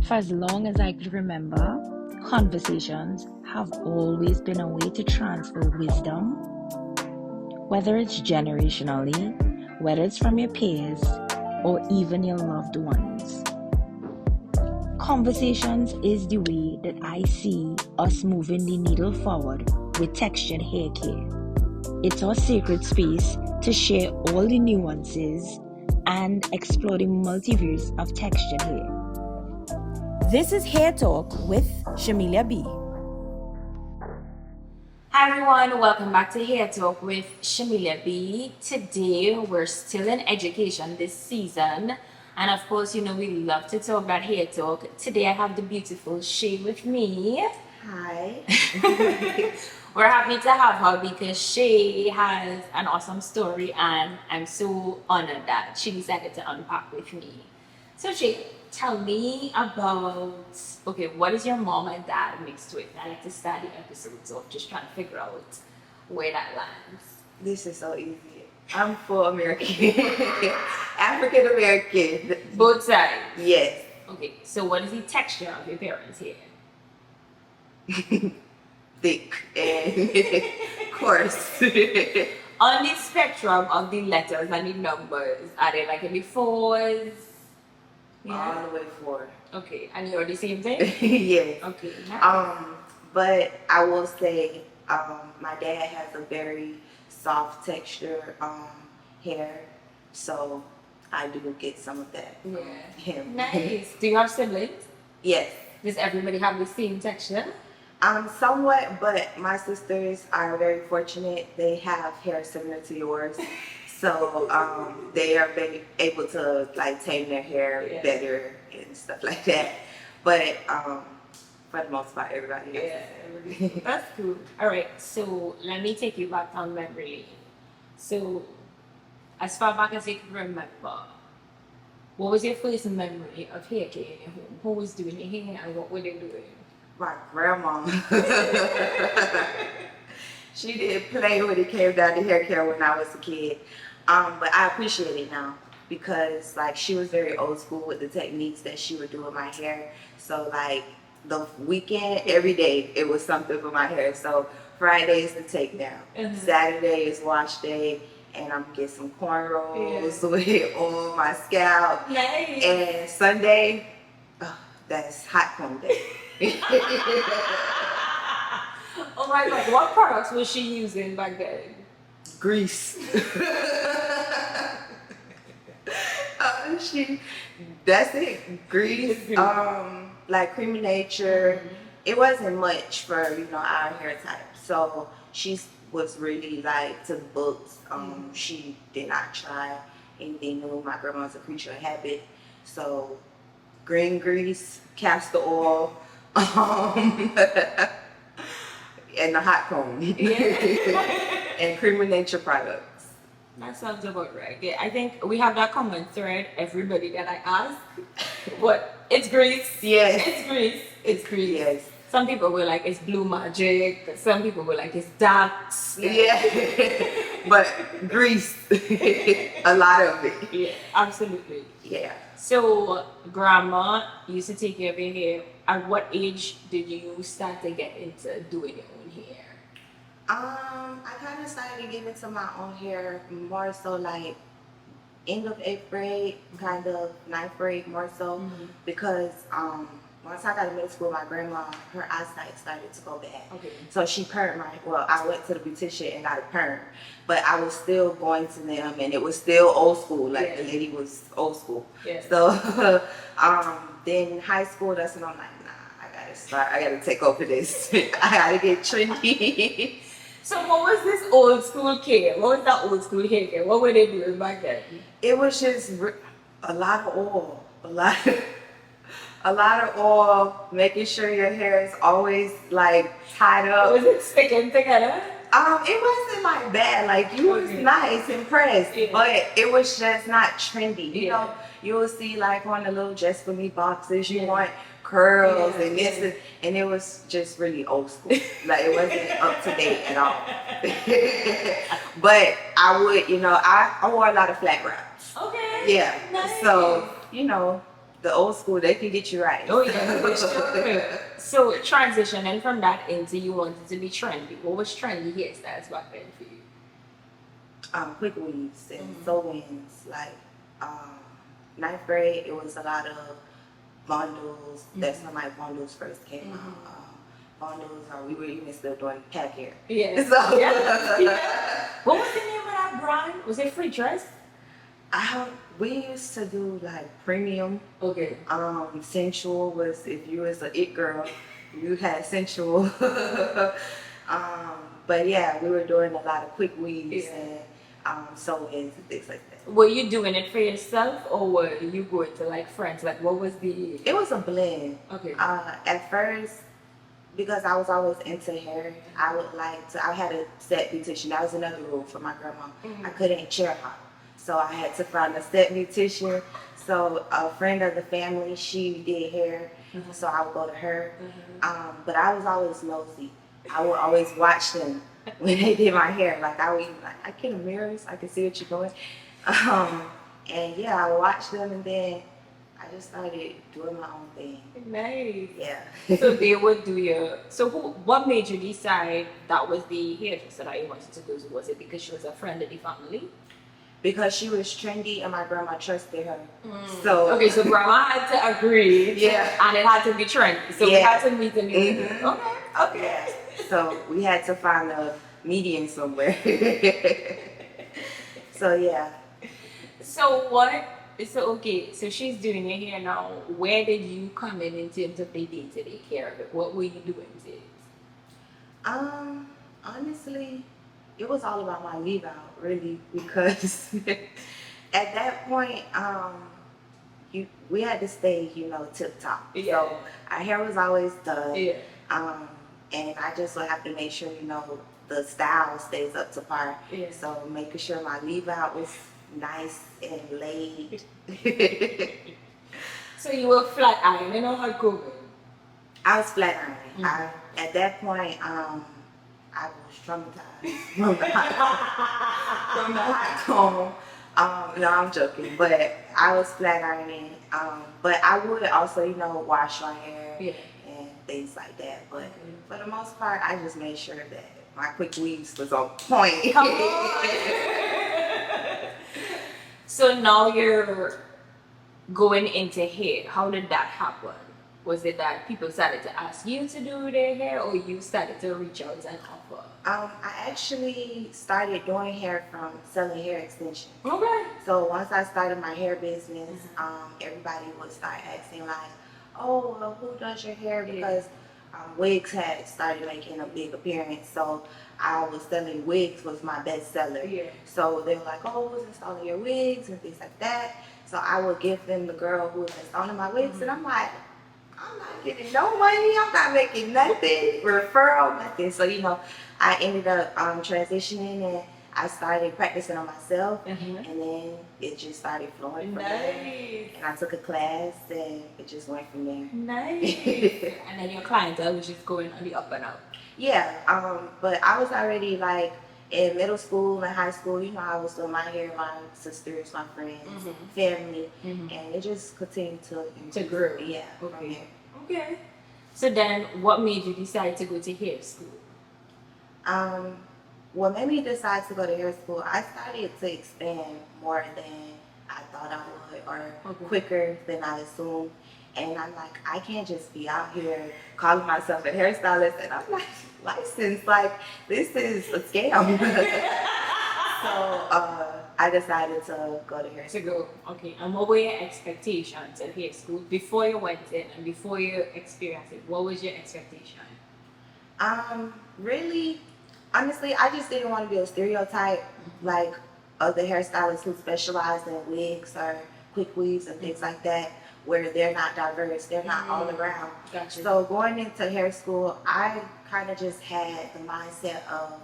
For as long as I could remember, conversations have always been a way to transfer wisdom, whether it's generationally, whether it's from your peers, or even your loved ones. Conversations is the way that I see us moving the needle forward with textured hair care. It's our sacred space to share all the nuances and explore the multiverse of textured hair. This is Hair Talk with Shamilia B. Hi everyone, welcome back to Hair Talk with Shamilia B. Today we're still in education this season, and of course, you know we love to talk about hair talk. Today I have the beautiful Shay with me. Hi. We're happy to have her because Shay has an awesome story, and I'm so honored that she decided to unpack with me. So Shay, tell me about, okay, what is your mom and dad mixed with? I like to start the episodes off just trying to figure out where that lands. This is so easy. I'm full American. African American. Both sides? Yes. Okay, so what is the texture of your parents' hair? Thick and coarse. On the spectrum of the letters and the numbers, are they like in the fours? All the way forward. Okay, and you're the same thing? Yes. Okay. Nice. But I will say, my dad has a very soft texture hair, so I do get some of that from him. Nice. Do you have siblings? Yes. Does everybody have the same texture? Somewhat, but my sisters are very fortunate. They have hair similar to yours. So they are able to like tame their hair better and stuff like that. But for the most part, everybody else. That's cool. All right, so let me take you back down memory lane. So as far back as you can remember, what was your first memory of hair care in your home? Who was doing your hair and what were they doing? My grandma. She did play when it came down to hair care when I was a kid. But I appreciate it now because like she was very old school with the techniques that she would do with my hair. So like the weekend, every day it was something for my hair. So Friday is the takedown. Saturday is wash day, and I'm gonna get some cornrows with it on my scalp. Nice. And Sunday, that's hot comb day. Oh my God, what products was she using back then? Grease. That's it. Grease. Like Creamy Nature. It wasn't much for our hair type. So she was really like to the books. She did not try anything new. My grandma's a creature of habit. So green grease, castor oil, and the hot comb. And Creamy Nature products. That sounds about right. Yeah, I think we have that common thread, everybody that I ask. But it's grease. Yes. It's grease. It's grease. Yes. Some people were like, it's blue magic. Some people were like, it's darks. Yeah. But grease. A lot of it. Yeah, absolutely. Yeah. So, grandma used to take care of your hair. At what age did you start to get into doing your own hair? I kind of started getting into my own hair more so like end of 8th grade, kind of 9th grade more so, because once I got to middle school, my grandma, her eyesight started to go bad. Okay. So she permed I went to the beautician and got a perm, but I was still going to them and it was still old school, like the lady was old school. Yeah. So then high school, that's when I'm like, nah, I gotta take over this. I gotta get trendy. So what was this old school care? What was that old school hair care? What were they doing back then? It was just a lot of oil, a lot of oil, making sure your hair is always like tied up. Was it sticking together? It wasn't like bad. Like you was nice and pressed, but it was just not trendy. You know, you will see like on the little Just For Me boxes, you want curls and this, and it was just really old school. Like it wasn't up to date at all. But I would, I wore a lot of flat wraps. Okay. Yeah. Nice. So, the old school, they can get you right. Oh yeah, that's true. So transitioning from that into you wanted to be trendy. What was trendy hairstyles back then for you? Quick weaves and sew-ins. Like ninth grade, it was a lot of bundles. That's when like bundles first came out. Bundles, or we were even still doing pack hair. Yeah. So Yeah. What was the name of that brand? Was it Free Dress? we used to do like premium. Okay. Sensual was if you was a it girl, you had sensual. But yeah, we were doing a lot of quick weaves and sew-ins and things like that. Were you doing it for yourself or were you going to like friends? Like what was the... It was a blend. Okay. At first, because I was always into hair, I would like to, I had a set beautician. That was another rule for my grandma. I couldn't chair hop. So I had to find a set beautician. So a friend of the family, she did hair. So I would go to her. But I was always nosy. I would always watch them when they did my hair. Like I would even like, I get a mirror so I can see what you're doing. And yeah, I watched them and then I just started doing my own thing. Nice. Yeah. So they would do your... So what made you decide that was the hairdresser that you wanted to go to? Was it because she was a friend of the family? Because she was trendy and my grandma trusted her. So okay, so grandma had to agree. Yeah. And it had to be trendy. So we had to meet in the middle. Okay. Yeah. So we had to find a median somewhere. So yeah. So she's doing your hair now. Where did you come in terms of the day-to-day care of it? What were you doing to it? Honestly, it was all about my leave out, really, because at that point, we had to stay, tip top. Yeah. So our hair was always done. Yeah. And I just would have to make sure, the style stays up to par. Yeah. So making sure my leave out was nice and laid. So you were flat ironing or hard combing? I was flat ironing. At that point, I was traumatized from the hot comb. No, I'm joking, but I was flat ironing. But I would also, wash my hair and things like that. But for the most part, I just made sure that my quick weaves was on point. Come on. So now you're going into hair. How did that happen? Was it that people started to ask you to do their hair or you started to reach out and offer? I actually started doing hair from selling hair extensions. Okay. So once I started my hair business, everybody would start asking like, oh, well, who does your hair? Because wigs had started making a big appearance. So I was selling wigs was my best seller. Yeah. So they were like, oh, who's installing your wigs and things like that. So I would give them the girl who was installing my wigs and I'm like, I'm not getting no money. I'm not making nothing, referral, nothing. So, I ended up transitioning and I started practicing on myself. And then it just started flowing from there. And I took a class and it just went from there. Nice. And then your clientele was just going on the up and up. Yeah, but I was already like in middle school and high school, I was doing my hair, my sisters, my friends, family, and it just continued to grow. Yeah. Okay. Okay. So then, what made you decide to go to hair school? What made me decide to go to hair school, I started to expand more than I thought I would, or quicker than I assumed. And I'm like, I can't just be out here calling myself a hairstylist and I'm like licensed. Like, this is a scam. So I decided to go to hair school. Okay. And what were your expectations at hair school before you went in and before you experienced it? What was your expectation? Really, honestly, I just didn't want to be a stereotype like other hairstylists who specialize in wigs or quick weaves and things like that, where they're not diverse, they're not all around. Gotcha. So going into hair school, I kind of just had the mindset of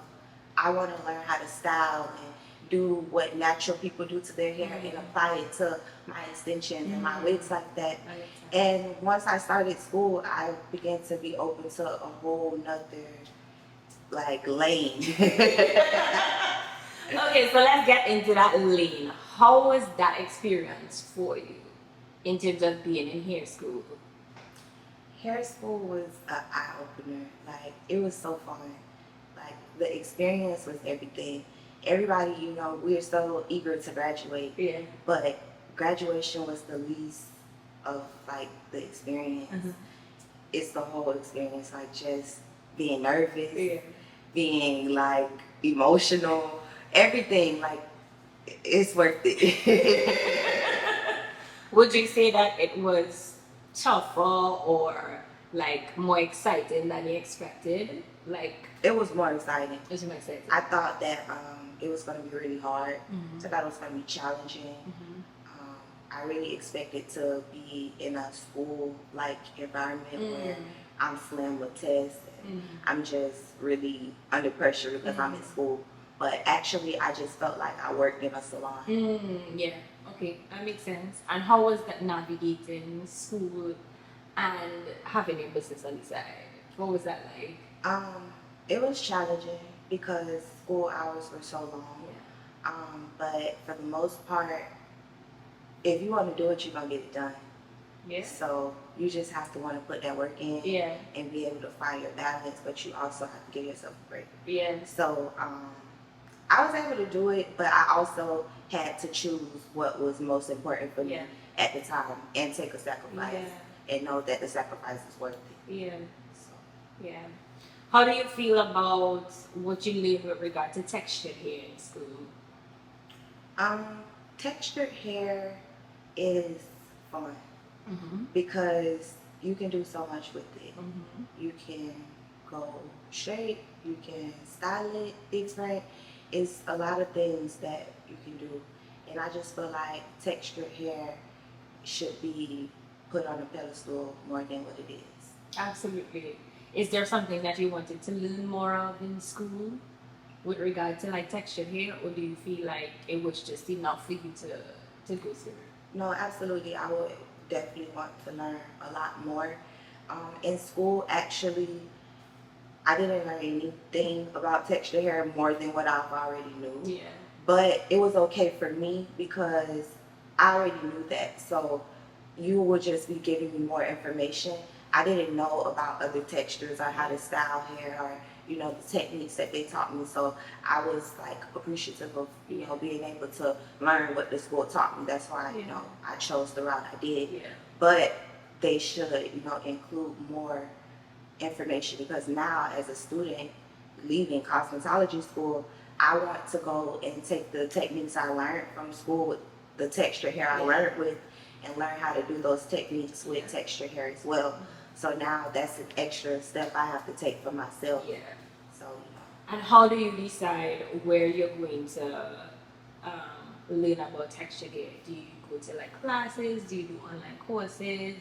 I want to learn how to style and do what natural people do to their hair and apply it to my extensions and my wigs like that. And once I started school, I began to be open to a whole nother lane. Okay, so let's get into that lane. How was that experience for you? in terms of being in hair school? Hair school was an eye opener. Like, it was so fun. Like, the experience was everything. Everybody, you know, we're so eager to graduate. Yeah. But graduation was the least of like the experience. It's the whole experience, like just being nervous, being like emotional, everything. Like, it's worth it. Would you say that it was tougher or like more exciting than you expected? Like, It was more exciting. it was more exciting. I thought that it was going to be really hard. I thought it was going to be challenging. I really expected to be in a school-like environment where I'm slammed with tests and I'm just really under pressure because I'm in school. But actually, I just felt like I worked in a salon. Yeah, okay, that makes sense. And how was that navigating school and having a business on the side? What was that like? It was challenging because school hours were so long. But for the most part, if you want to do it, you're going to get it done. Yeah. So you just have to want to put that work in Yeah. and be able to find your balance, but you also have to give yourself a break. Yeah. So I was able to do it, but I also had to choose what was most important for me at the time and take a sacrifice and know that the sacrifice is worth it. Yeah. So. Yeah. How do you feel about what you learned with regard to texture here in school? Textured hair is fun because you can do so much with it. You can go straight, you can style it different. It's a lot of things that you can do. And I just feel like textured hair should be put on a pedestal more than what it is. Absolutely. Is there something that you wanted to learn more of in school with regard to like textured hair, or do you feel like it was just enough for you to go through? No, absolutely. I would definitely want to learn a lot more. In school, actually, I didn't learn anything about textured hair more than what I've already knew. Yeah. But it was okay for me because I already knew that. So you would just be giving me more information. I didn't know about other textures or how to style hair or, you know, the techniques that they taught me. So I was like appreciative of, you know, being able to learn what the school taught me. That's why, you know, I chose the route I did. Yeah. But they should, you know, include more information because now as a student leaving cosmetology school, I want to go and take the techniques I learned from school with the texture hair I learned with and learn how to do those techniques with texture hair as well. So now that's an extra step I have to take for myself. Yeah. So, you know. And how do you decide where you're going to learn about texture hair? Do you go to like classes? Do you do online courses?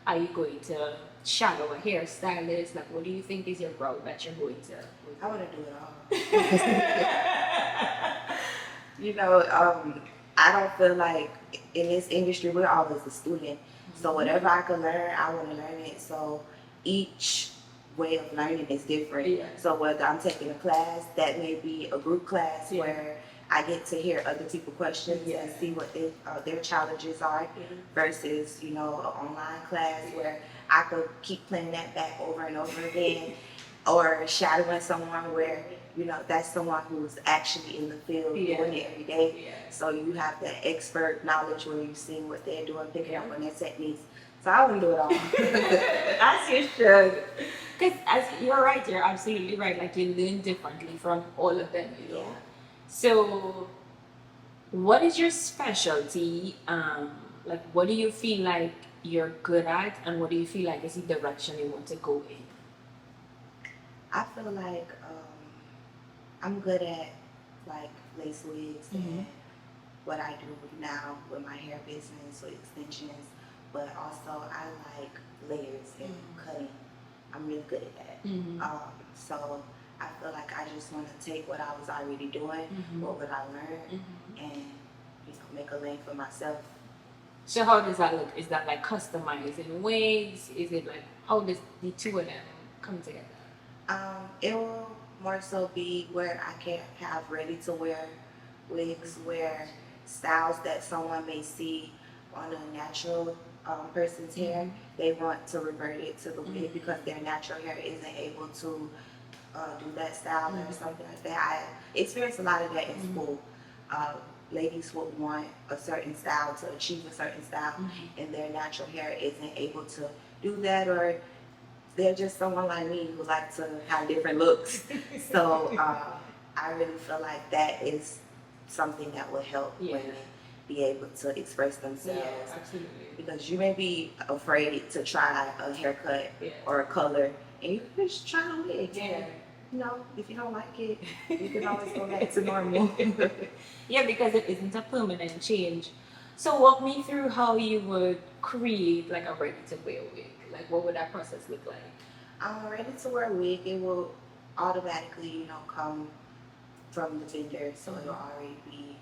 Are you going to shadow a hairstylist? Like, what do you think is your route that you're going to? I want to do it all. You know, I don't feel like in this industry we're always a student. So whatever I can learn, I want to learn it. So each way of learning is different. Yeah. So whether I'm taking a class, that may be a group class where I get to hear other people's questions and see what their challenges are versus, you know, an online class where I could keep playing that back over and over again or shadowing someone where, you know, that's someone who's actually in the field doing it every day. Yeah. So you have that expert knowledge where you're seeing what they're doing, picking up on their techniques. So I wouldn't do it all. As you should. Because as you're right, you're absolutely right. Like you learn differently from all of them, you know. Yeah. So what is your specialty? Like what do you feel like you're good at and what do you feel like is the direction you want to go in? I feel like I'm good at like lace wigs and what I do now with my hair business with extensions, but also I like layers and cutting. I'm really good at that. So I feel like I just want to take what I was already doing, what I learned, and you know, make a lane for myself. So how does that look? Is that like customizing wigs? Is it like how does the two of them come together? It will more so be where I can have ready to wear wigs, where styles that someone may see on a natural person's hair, they want to revert it to the wig because their natural hair isn't able to do that style or something like that. I experienced a lot of that in school. Ladies would want a certain style to achieve a certain style, and their natural hair isn't able to do that, or they're just someone like me who like to have different looks. So I really feel like that is something that would help women be able to express themselves. Yeah, absolutely. Because you may be afraid to try a haircut or a color, and you can just try a wig. Yeah. You know, if you don't like it, you can always go back to normal. Yeah, because it isn't a permanent change. So walk me through how you would create like a ready-to-wear wig. Like, what would that process look like? Ready-to-wear wig, it will automatically, come from the vendor, so it'll already be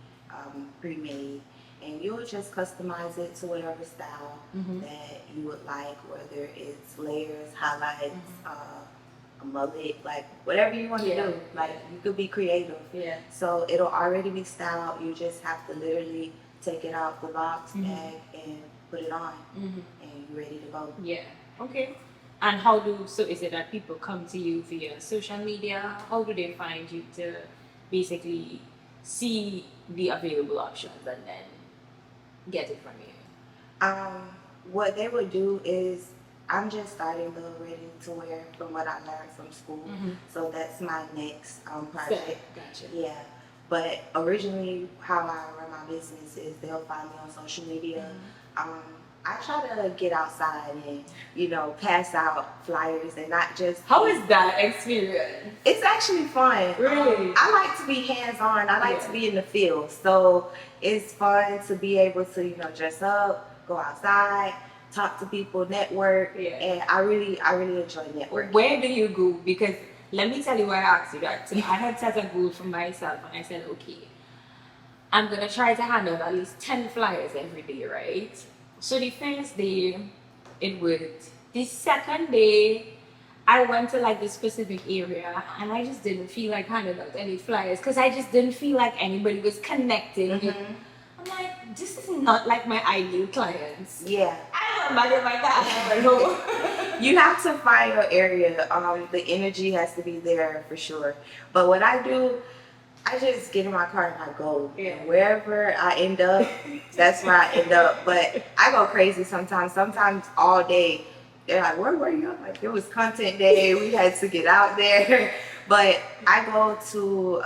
pre-made, and you'll just customize it to whatever style that you would like, whether it's layers, highlights, a mullet, like whatever you want to do. Like, you could be creative. Yeah. So it'll already be styled. You just have to literally take it out the box bag and put it on, and you're ready to go. Yeah. Okay. And so is it that people come to you via social media? How do they find you to basically see the available options and then get it from you? What they would do is, I'm just starting the ready to wear from what I learned from school. So that's my next project. Gotcha. Yeah. But originally, how I run my business is they'll find me on social media. I try to get outside and, pass out flyers and not just... How is that experience? It's actually fun. Really? I like to be hands-on. I like to be in the field. So it's fun to be able to, dress up, go outside, talk to people, network, and I really enjoy networking. Where do you go? Because let me tell you why I asked you that. So I had set a goal for myself, and I said, okay, I'm gonna try to hand out at least 10 flyers every day, right? So the first day, it worked. The second day, I went to like this specific area, and I just didn't feel like handing out any flyers because I just didn't feel like anybody was connecting. I'm like, this is not like my ideal clients. Yeah. I don't know like that. No. You have to find your area. The energy has to be there for sure. But what I do, I just get in my car and I go. And wherever I end up, that's where I end up. But I go crazy sometimes. Sometimes all day. They're like, where were you? I'm like, it was content day. We had to get out there. But I go to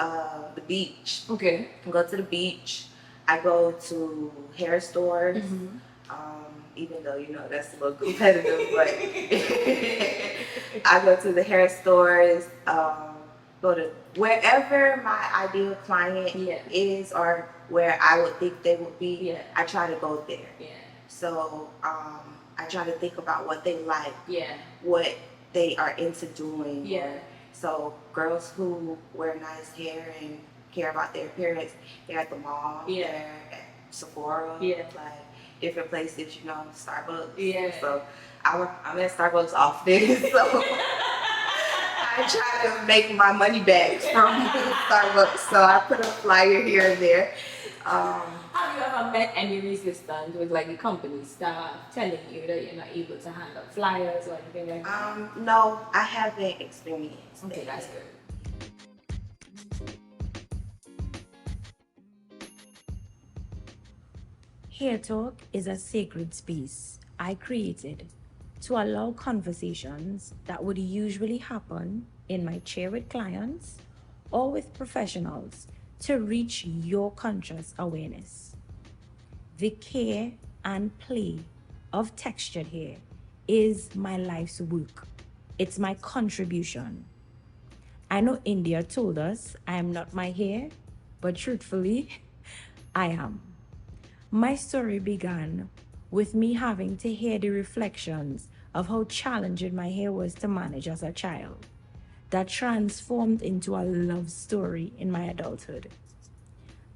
the beach. Okay. I go to the beach. I go to hair stores. Even though, that's a little competitive, but I go to the hair stores, go to wherever my ideal client is or where I would think they would be, I try to go there. So I try to think about what they like, what they are into doing. So girls who wear nice hair and care about their appearance, they're at the mall, they're at Sephora, like different places, Starbucks. So I'm at Starbucks often, so I try to make my money back from Starbucks. So I put a flyer here and there. Have you ever met any resistance with like the company staff telling you that you're not able to hand out flyers or anything like that? No, I haven't experienced. Okay, that's good. Hair Talk is a sacred space I created to allow conversations that would usually happen in my chair with clients or with professionals to reach your conscious awareness. The care and play of textured hair is my life's work. It's my contribution. I know India told us I am not my hair, but truthfully, I am. My story began with me having to hear the reflections of how challenging my hair was to manage as a child, that transformed into a love story in my adulthood.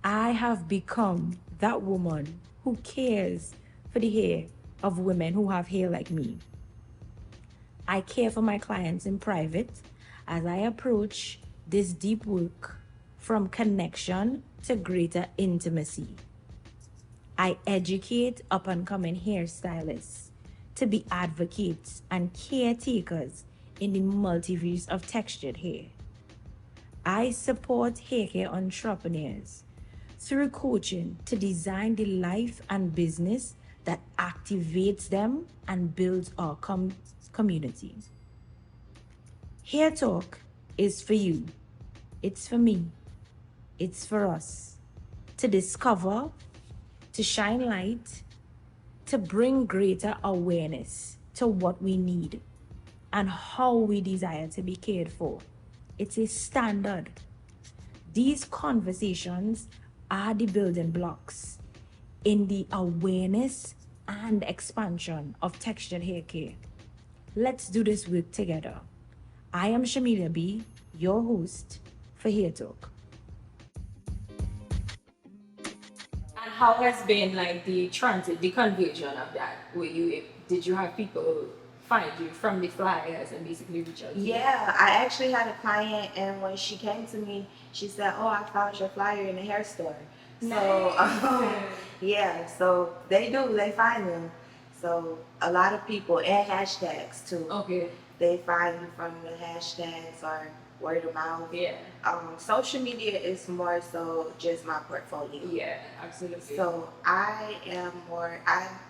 I have become that woman who cares for the hair of women who have hair like me. I care for my clients in private as I approach this deep work from connection to greater intimacy. I educate up and coming hairstylists to be advocates and caretakers in the multiverse of textured hair. I support hair care entrepreneurs through coaching to design the life and business that activates them and builds our communities. Hair Talk is for you, it's for me, it's for us to discover, to shine light, to bring greater awareness to what we need and how we desire to be cared for. It's a standard. These conversations are the building blocks in the awareness and expansion of textured hair care. Let's do this work together. I am Shamilia B, your host for Hair Talk. And how has been like the transit, the conversion of that? Did you have people find you from the flyers and basically reach out to you? Yeah, I actually had a client, and when she came to me, she said, "Oh, I found your flyer in the hair store." So, yeah, so they find them. So, a lot of people, and hashtags too. Okay. They find you from the hashtags or word of mouth. Yeah. Social media is more so just my portfolio. Yeah, absolutely. So I'm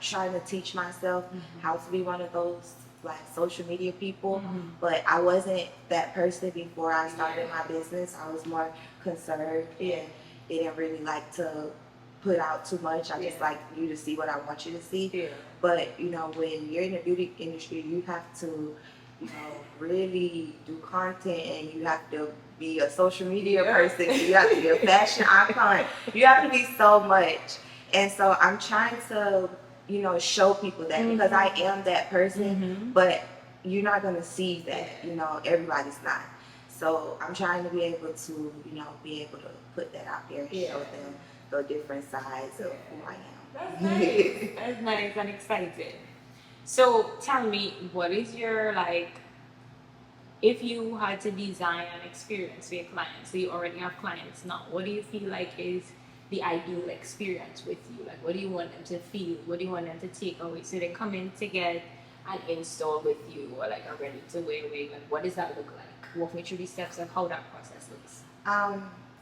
trying to teach myself how to be one of those like social media people, but I wasn't that person before I started my business. I was more conserved and didn't really like to put out too much. I just like you to see what I want you to see. Yeah. But when you're in the beauty industry, you have to, really do content, and you have to be a social media person. You have to be a fashion icon. You have to be so much. And so I'm trying to, show people that because I am that person, but you're not going to see that, everybody's not. So I'm trying to be able to, put that out there and show them the different sides of who I am. That's nice. That's nice and exciting. So tell me, what is your if you had to design an experience for your clients, so you already have clients now, what do you feel like is the ideal experience with you? Like, what do you want them to feel? What do you want them to take away? So they come in to get an install with you or like a ready to wear wig. Like, what does that look like? Walk me through the steps of how that process looks.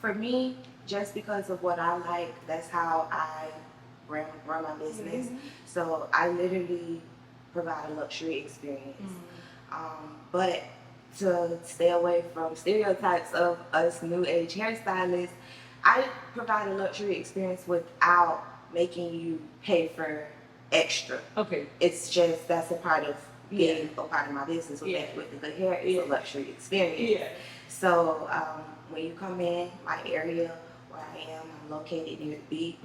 For me, just because of what I like, that's how I run my business. So I literally provide a luxury experience. But to stay away from stereotypes of us new age hairstylists, I provide a luxury experience without making you pay for extra. Okay. It's just that's a part of being a part of my business with the good hair. It's a luxury experience. Yeah. So when you come in my area where I am, I'm located near the beach.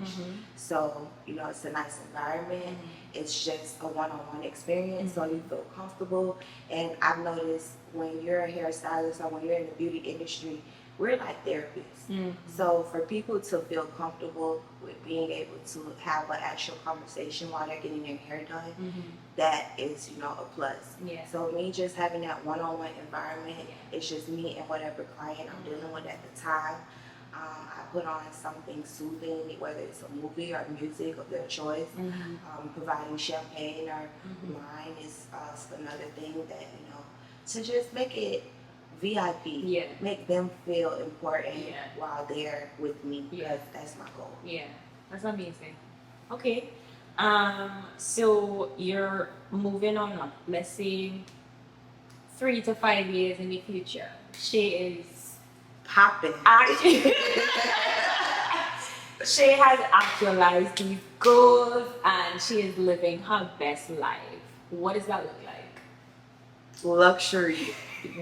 So it's a nice environment. It's just a one-on-one experience, so you feel comfortable. And I've noticed when you're a hairstylist or when you're in the beauty industry, we're like therapists. So for people to feel comfortable with being able to have an actual conversation while they're getting their hair done, that is, a plus. Yeah. So me just having that one-on-one environment, it's just me and whatever client I'm dealing with at the time. I put on something soothing, whether it's a movie or music of their choice. Providing champagne or wine is another thing that, to just make it VIP, make them feel important while they're with me, because that's my goal. Yeah, that's amazing. Okay, so you're moving on up, let's say 3 to 5 years in the future. She is popping. She has actualized these goals and she is living her best life. What does that look like? Luxury.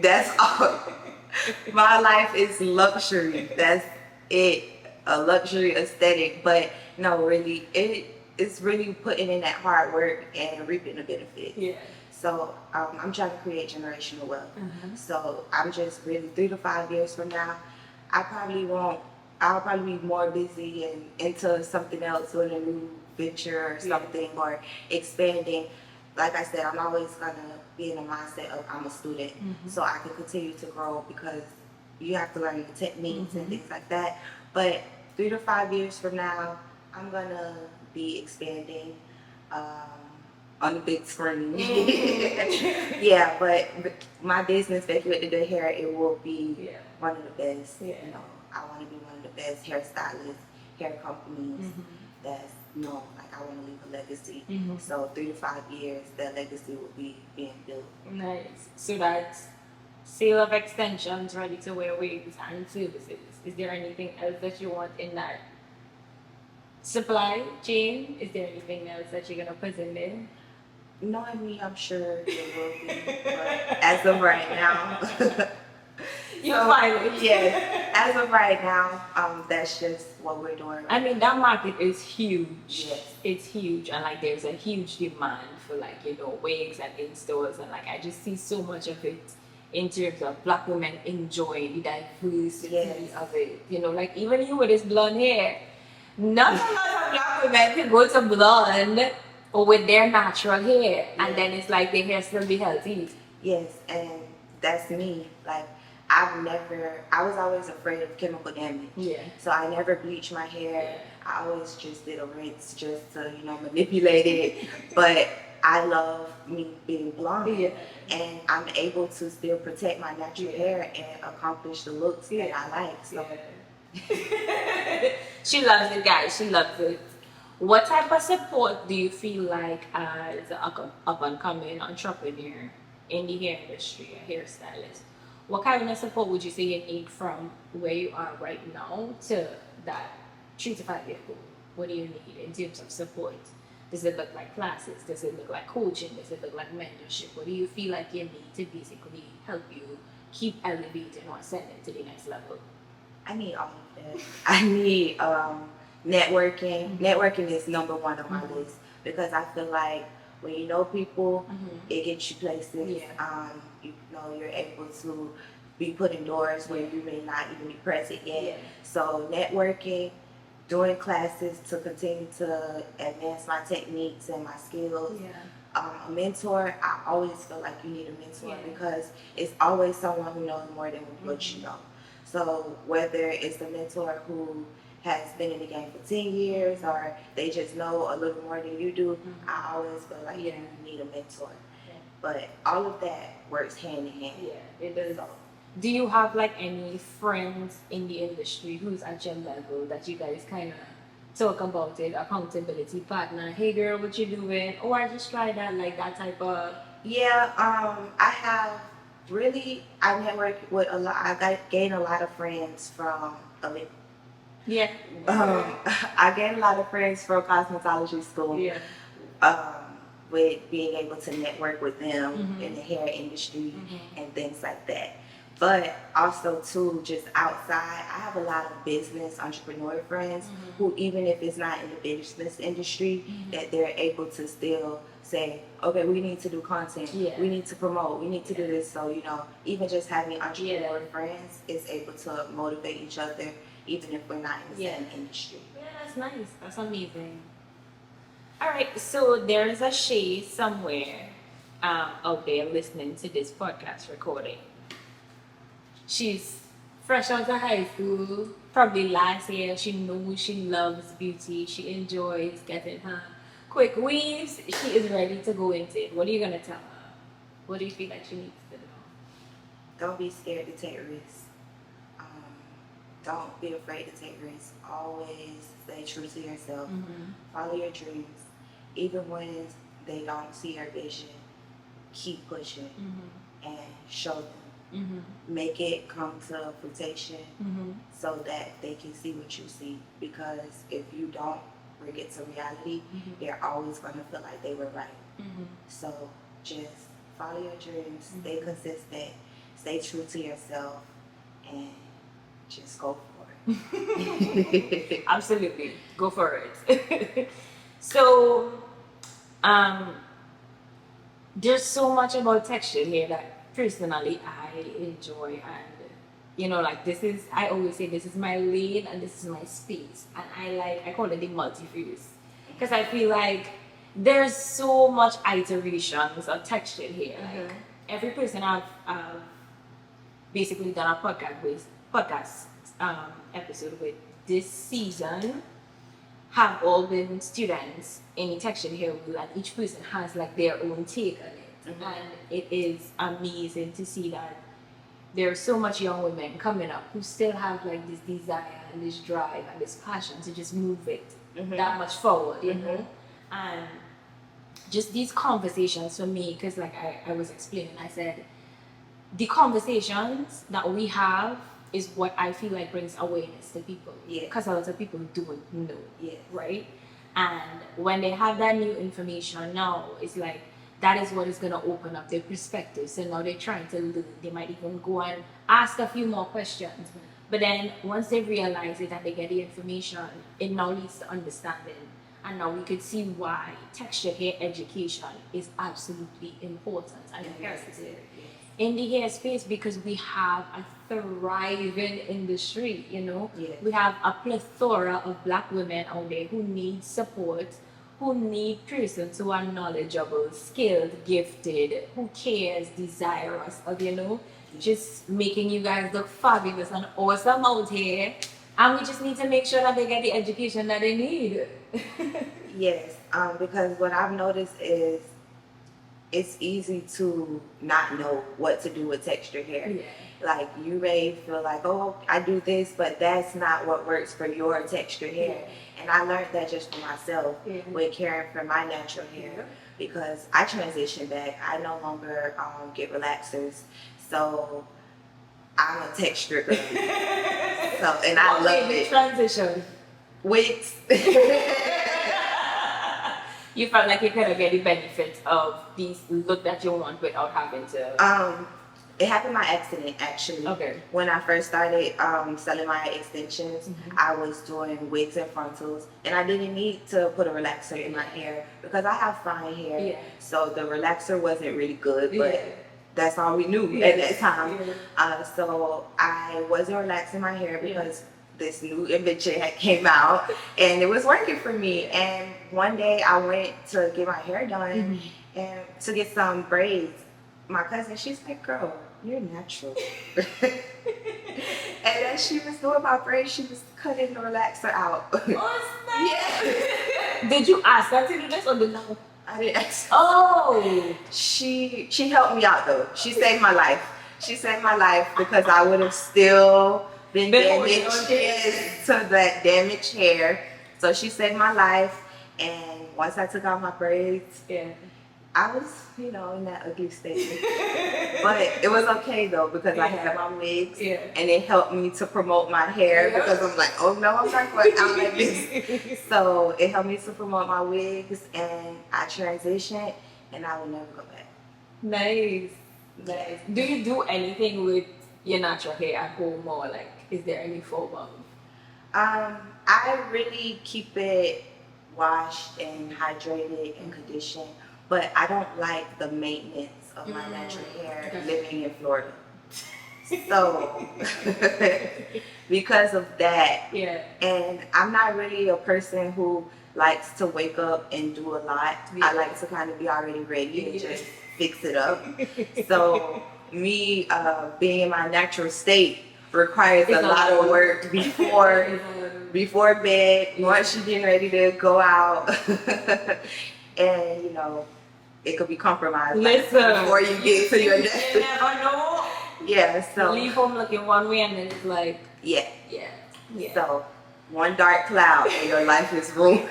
That's all. My life is luxury. That's it. A luxury aesthetic. But no, really, it's really putting in that hard work and reaping the benefits. Yeah. So I'm trying to create generational wealth. So I'm just really 3 to 5 years from now, I'll probably be more busy and into something else, with a new venture or something, or expanding. Like I said, I'm always gonna be in a mindset of I'm a student, so I can continue to grow, because you have to learn the techniques and things like that. But 3 to 5 years from now, I'm gonna be expanding on the big screen. Yeah, but my business, Becky with the Good Hair, it will be one of the best. You know, I want to be one of the best hairstylists, hair companies that's known. Like, I want to leave a legacy. So 3 to 5 years, that legacy will be being built. Nice. So that's sale of extensions, ready to wear wigs and services. Is there anything else that you want in that supply chain? Is there anything else that you're gonna put in there? Knowing me, I'm sure there will be, but as of right now, You'll find it. Yes, as of right now, that's just what we're doing. I mean, that market is huge. Yes. It's huge, and like there's a huge demand for, like, you know, wigs and in stores, and like I just see so much of it in terms of Black women enjoying the diversity of it. You know, like even you with this blonde hair, not a lot of Black women can go to blonde or with their natural hair, and then it's like their hair still be healthy. Yes, and that's me. Like, I was always afraid of chemical damage. Yeah. So I never bleached my hair. I always just did a rinse just to, you know, manipulate it. But I love me being blonde. And I'm able to still protect my natural hair and accomplish the looks that I like. So. She loves it, guys. She loves it. What type of support do you feel like as an up-and-coming entrepreneur in the hair industry, a hairstylist? What kind of support would you say you need from where you are right now to that 3 to 5 year goal? What do you need in terms of support? Does it look like classes? Does it look like coaching? Does it look like mentorship? What do you feel like you need to basically help you keep elevating or ascending to the next level? I need all of that. I need networking. Networking is number one on my list because I feel like when you know people, it gets you places. You know, you're able to be put in doors where you may not even be present yet. So networking, doing classes to continue to advance my techniques and my skills. A mentor, I always feel like you need a mentor because it's always someone who knows more than what you know. So whether it's a mentor who has been in the game for 10 years or they just know a little more than you do, I always feel like you need a mentor. But all of that works hand in hand. It does. Do you have like any friends in the industry who's at your level that you guys kind of talk about it, accountability partner? Hey girl, what you doing? Oh, I just tried that, like that type of. I have really, I network with a lot. I gained a lot of friends from I gained a lot of friends from cosmetology school. With being able to network with them in the hair industry and things like that. But also too, just outside, I have a lot of business entrepreneur friends who, even if it's not in the business industry, that they're able to still say, okay, we need to do content, we need to promote, we need to do this. So, you know, even just having entrepreneur friends is able to motivate each other, even if we're not in the same industry. Yeah, that's nice. That's amazing. All right, so there's a Shay somewhere out there listening to this podcast recording. She's fresh out of high school, probably last year. She knows she loves beauty. She enjoys getting her quick weaves. She is ready to go into it. What are you going to tell her? What do you feel like she needs to know? Don't be scared to take risks. Don't be afraid to take risks. Always stay true to yourself. Follow your dreams. Even when they don't see your vision, keep pushing and show them. Make it come to fruition so that they can see what you see. Because if you don't bring it to reality, they're always going to feel like they were right. So just follow your dreams, stay consistent, stay true to yourself, and just go for it. Absolutely. Go for it. So, there's so much about texture here that personally I enjoy, and you know, like I always say this is my lane and this is my space, and I call it the multi-fuse because I feel like there's so much iterations of texture here. Like every person I've basically done a podcast episode with this season have all been students in the textured hair world, and each person has like their own take on it. And it is amazing to see that there are so much young women coming up who still have like this desire and this drive and this passion to just move it that much forward, you know? And just these conversations for me, because like I was explaining, I said, the conversations that we have is what I feel like brings awareness to people. Yeah. Because a lot of people don't know. Yeah. Right? And when they have that new information now, it's like that is what is going to open up their perspective. So now they're trying to learn. They might even go and ask a few more questions. But then once they realize it and they get the information, it now leads to understanding. And now we could see why textured hair education is absolutely important and imperative in the hair space, because we have a thriving industry, you know. We have a plethora of black women out there who need support, who need persons who are knowledgeable, skilled, gifted, who cares, desirous of, you know, just making you guys look fabulous and awesome out here. And we just need to make sure that they get the education that they need. Yes, because what I've noticed is it's easy to not know what to do with textured hair. Like you may feel like, oh, I do this, but that's not what works for your textured hair. And I learned that just for myself with caring for my natural hair, because I transitioned back. I no longer get relaxers, so I'm a texture girl. So, and I love it. Transition. Wigs. You felt like you could get the benefits of these look that you want without having to. It happened by accident, actually. Okay. When I first started selling my extensions, I was doing wigs and frontals, and I didn't need to put a relaxer in my hair because I have fine hair. So the relaxer wasn't really good, but that's all we knew at that time. So I wasn't relaxing my hair because this new invention had came out, and it was working for me. And one day I went to get my hair done and to get some braids. My cousin, she's like, girl, you're natural. And then she was doing my braids, she was cutting the relaxer out. Oh, Did you ask her to do this or did not? I didn't ask. Oh. She helped me out though. She saved my life. She saved my life because I would have still been damaged to that damaged hair. So she saved my life. And once I took out my braids, I was, you know, in that ugly state. But it was okay though, because I had my wigs and it helped me to promote my hair because I'm like, oh no, I'm not going out like this. So it helped me to promote my wigs, and I transitioned and I will never go back. Nice. Do you do anything with your natural hair at home, or like, is there any form of? I really keep it washed and hydrated and conditioned, but I don't like the maintenance of my natural hair living in Florida. So because of that, and I'm not really a person who likes to wake up and do a lot. I like to kind of be already ready and just fix it up. So me being in my natural state requires a lot of work before bed, once you're getting ready to go out. And you know, it could be compromised before you get to your destination. You never know. Yeah, so leave home looking one way and then it's like yeah. So one dark cloud and your life is ruined.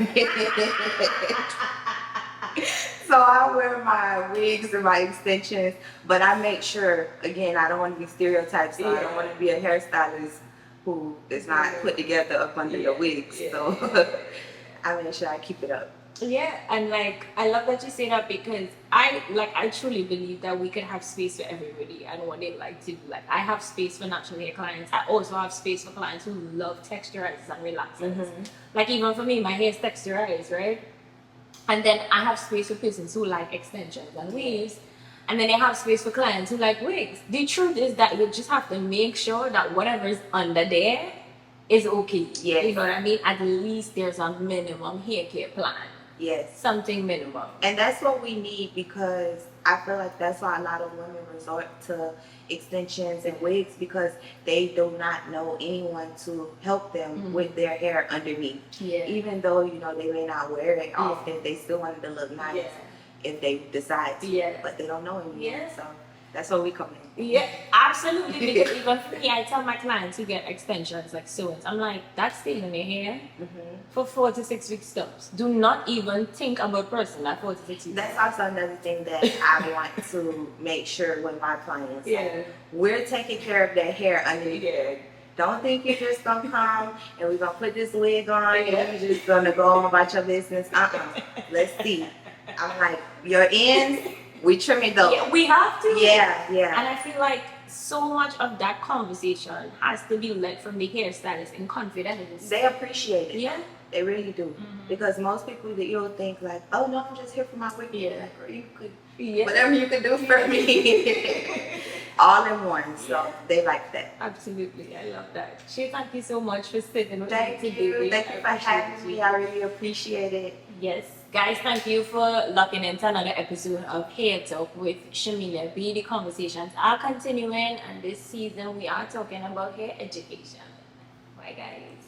So I wear my wigs and my extensions, but I make sure, again, I don't want to be stereotyped, so I don't want to be a hairstylist who is not put together up under the wigs. So I make sure I keep it up. Yeah, and like I love that you say that, because I truly believe that we could have space for everybody and what they like to do. Like I have space for natural hair clients. I also have space for clients who love texturizers and relaxers. Like even for me, my hair is texturized, right? And then I have space for persons who like extensions and waves. And then I have space for clients who like wigs. The truth is that you just have to make sure that whatever is under there is okay. You know what I mean? At least there's a minimum hair care plan. Yes. Something minimum. And that's what we need, because I feel like that's why a lot of women resort to extensions and wigs, because they do not know anyone to help them with their hair underneath. Yeah. Even though, you know, they may not wear it often, they still want it to look nice if they decide to. Yeah. But they don't know anyone. Yeah. So that's where we come in. Yeah, absolutely. Because even for me, I tell my clients to get extensions like sew-ins. I'm like, that's staying in your hair for 4 to 6 weeks stops. Do not even think about person that 4 to 6 weeks. That's also another thing that I want to make sure with my clients. Like, we're taking care of their hair underneath. Don't think you're just gonna come and we're gonna put this wig on and you're just gonna go on about your business. Let's see. I'm like, your ends, we trim it though. Yeah, we have to. Yeah. And I feel like so much of that conversation has to be led from the hairstylist in confidence. They appreciate it. Yeah. They really do. Because most people that you'll think like, oh no, I'm just here for my wig. Yeah. Like, or you could, whatever you can do for me. All in one. So they like that. Absolutely. I love that. Shay, thank you so much for sitting with me Thank today. you. Thank you for having me. I really appreciate it. Yes. Guys, thank you for locking into another episode of Hair Talk with Shamilia B. The conversations are continuing, and this season we are talking about hair education. Bye, guys.